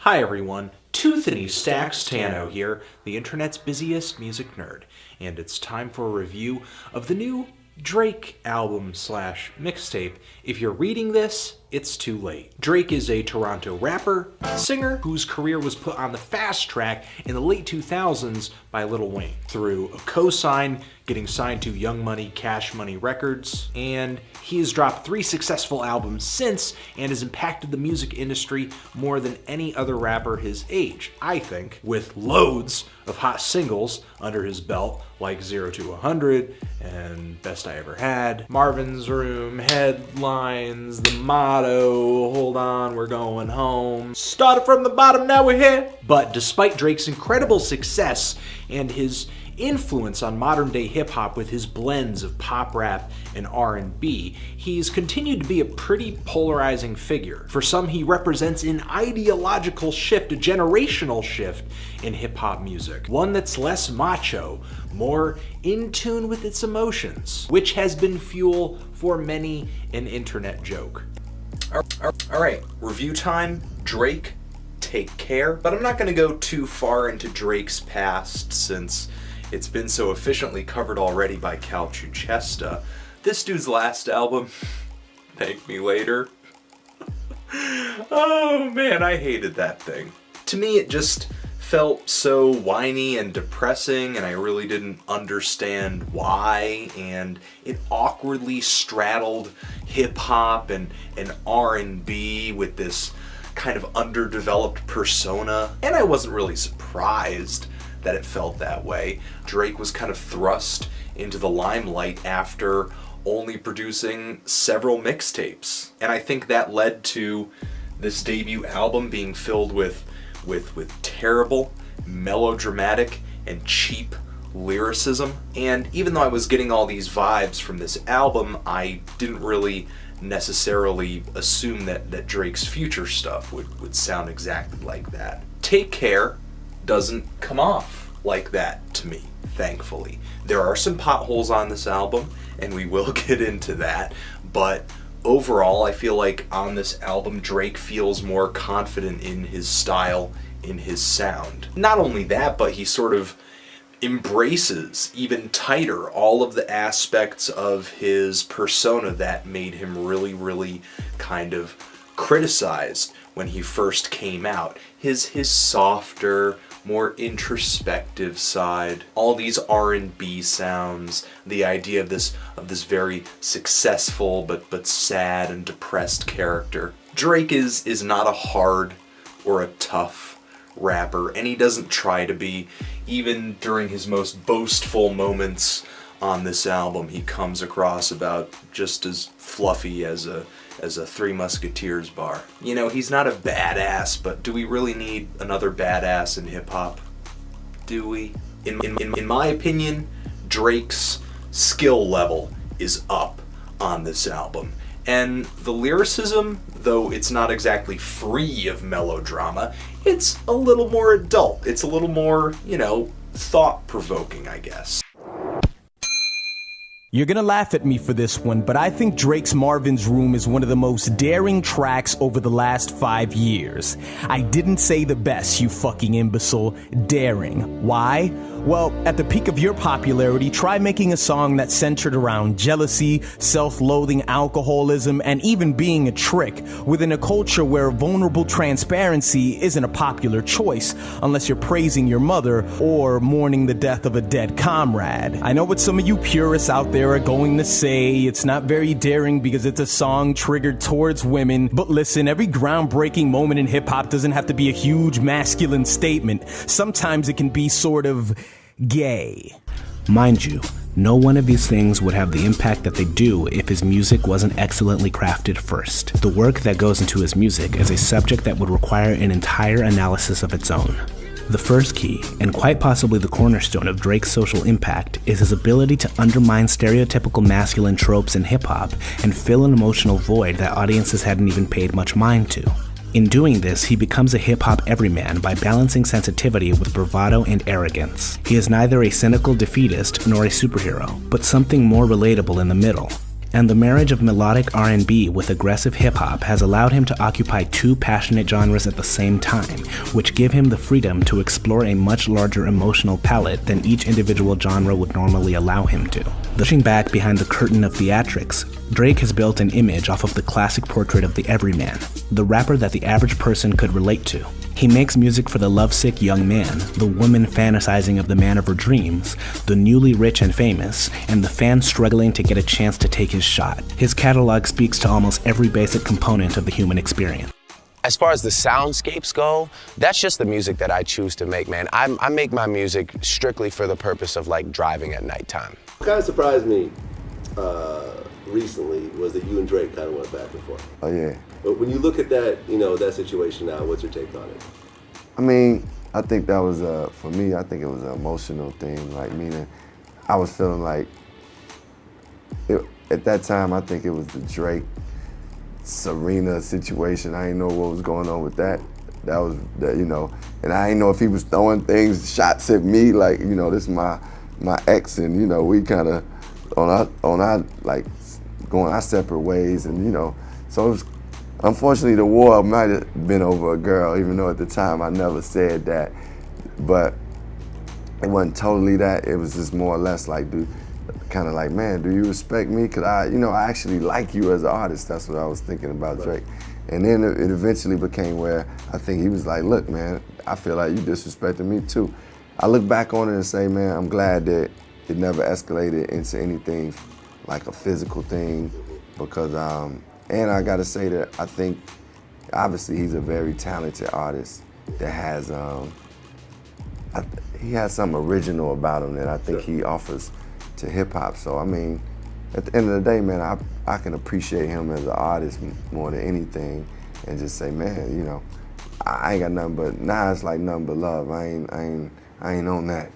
Hi everyone, Toothany Stacks Tano here, the internet's busiest music nerd, and it's time for a review of the new Drake album / mixtape. If you're reading this, it's too late. Drake is a Toronto rapper, singer, whose career was put on the fast track in the late 2000s by Lil Wayne through a co-sign, getting signed to Young Money, Cash Money Records, and he has dropped 3 successful albums since and has impacted the music industry more than any other rapper his age, I think, with loads of hot singles under his belt like 0 to 100 and Best I Ever Had, Marvin's Room, Headlines, The Motto, Hold On, We're Going Home, Started from the Bottom, Now We're Here. But despite Drake's incredible success and his influence on modern-day hip-hop with his blends of pop rap and R&B, he's continued to be a pretty polarizing figure. For some, he represents an ideological shift, a generational shift in hip-hop music, one that's less macho, more in tune with its emotions, which has been fuel for many an internet joke. Alright, review time, Drake, Take Care. But I'm not going to go too far into Drake's past since it's been so efficiently covered already by Cal Chuchesta. This dude's last album, Thank Me Later. Oh man, I hated that thing. To me, it just felt so whiny and depressing, and I really didn't understand why, and it awkwardly straddled hip-hop and R&B with this kind of underdeveloped persona, and I wasn't really surprised that it felt that way. Drake was kind of thrust into the limelight after only producing several mixtapes, and I think that led to this debut album being filled with terrible, melodramatic, and cheap lyricism. And even though I was getting all these vibes from this album, I didn't really necessarily assume that Drake's future stuff would sound exactly like that. Take Care doesn't come off like that to me, thankfully. There are some potholes on this album, and we will get into that, but overall, I feel like on this album, Drake feels more confident in his style, in his sound. Not only that, but he sort of embraces even tighter all of the aspects of his persona that made him really kind of criticized when he first came out. His softer, more introspective side, all these R&B sounds, the idea of this very successful but sad and depressed character. Drake is not a hard or a tough rapper, and he doesn't try to be. Even during his most boastful moments on this album, he comes across about just as fluffy as a Three Musketeers bar. You know, he's not a badass, but do we really need another badass in hip-hop? Do we? In my opinion, Drake's skill level is up on this album. And the lyricism, though it's not exactly free of melodrama, it's a little more adult. It's a little more, thought-provoking, I guess. You're gonna laugh at me for this one, but I think Drake's Marvin's Room is one of the most daring tracks over the last 5 years. I didn't say the best, you fucking imbecile. Daring. Why? Well, at the peak of your popularity, try making a song that's centered around jealousy, self-loathing, alcoholism, and even being a trick within a culture where vulnerable transparency isn't a popular choice unless you're praising your mother or mourning the death of a dead comrade. I know what some of you purists out there are going to say. It's not very daring because it's a song triggered towards women, but listen, every groundbreaking moment in hip-hop doesn't have to be a huge masculine statement. Sometimes it can be sort of gay. Mind you, no one of these things would have the impact that they do if his music wasn't excellently crafted first. The work that goes into his music is a subject that would require an entire analysis of its own. The first key, and quite possibly the cornerstone of Drake's social impact, is his ability to undermine stereotypical masculine tropes in hip-hop and fill an emotional void that audiences hadn't even paid much mind to. In doing this, he becomes a hip-hop everyman by balancing sensitivity with bravado and arrogance. He is neither a cynical defeatist nor a superhero, but something more relatable in the middle. And the marriage of melodic R&B with aggressive hip-hop has allowed him to occupy two passionate genres at the same time, which give him the freedom to explore a much larger emotional palette than each individual genre would normally allow him to. Pushing back behind the curtain of theatrics, Drake has built an image off of the classic portrait of the everyman, the rapper that the average person could relate to. He makes music for the lovesick young man, the woman fantasizing of the man of her dreams, the newly rich and famous, and the fan struggling to get a chance to take his shot. His catalog speaks to almost every basic component of the human experience. As far as the soundscapes go, that's just the music that I choose to make, man. I make my music strictly for the purpose of like driving at nighttime. What kind of surprised me recently was that you and Drake kind of went back and forth. Oh yeah. But when you look at that, you know, that situation now, what's your take on it? I mean, I think that was, for me, I think it was an emotional thing, like meaning I was feeling like, at that time, I think it was the Drake Serena situation. I didn't know what was going on with that. That was, you know, and I didn't know if he was throwing things, shots at me, like, you know, this is my ex, and, you know, we kind of on our, like, going our separate ways, and, you know, so it was, unfortunately, the war might have been over a girl, even though at the time I never said that, but it wasn't totally that. It was just more or less like, dude, kind of like, man, do you respect me? Cause I actually like you as an artist. That's what I was thinking about Drake. And then it eventually became where I think he was like, look, man, I feel like you disrespected me too. I look back on it and say, man, I'm glad that it never escalated into anything like a physical thing, because, and I gotta say that I think, obviously he's a very talented artist that has, he has something original about him that I think he offers to hip hop. So I mean, at the end of the day, man, I can appreciate him as an artist more than anything, and just say, man, you know, I ain't got nothing but, now it's like nothing but love. I ain't on that.